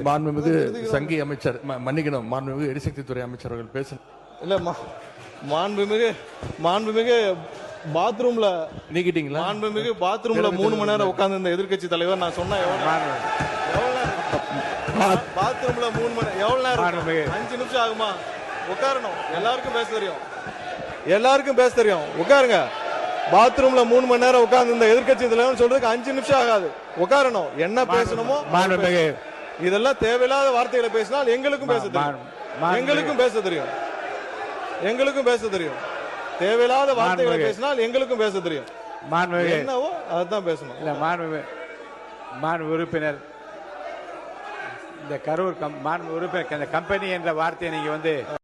மாண்புமிகு சங்கி அமைச்சர் மன்னிக்கணும், மாண்புமிகு எரிசக்தி துறை அமைச்சர் அவர்கள் பேச இல்ல மாண்புமிகு பாத்ரூம்ல நீக்கிட்டீங்களா? மாண்புமிகு பாத்ரூம்ல 3 மணி நேரம் உட்கார்ந்து இந்த எதிர்க்கட்சி தலைவர் நான் சொன்னா பாத்ரூம்ல 3 மணி எவ்வளவு நேரம்? 5 நிமிஷம் ஆகுமா? உட்காரணும். எல்லாருக்கும் பேச தெரியும். உட்காருங்க. பாத்ரூம்ல 3 மணி நேரம் உட்கார்ந்து இந்த எதிர்க்கட்சி தலைவர் சொல்றதுக்கு 5 நிமிஷம் ஆகாது. உட்காரணும். என்ன பேசணுமோ இதெல்லாம் தேவையில்லாத வார்த்தைகளை பேசினால் எங்களுக்கும் பேச தெரியும். தேவையில்லாத வார்த்தைகளை பேசினால் எங்களுக்கும் பேச தெரியும். என்னவோ அதான் பேசணும். இல்ல மாண்பு உறுப்பினர், இந்த கரூர் மாண்பு உறுப்பினர், அந்த கம்பெனி என்ற வார்த்தையை நீங்க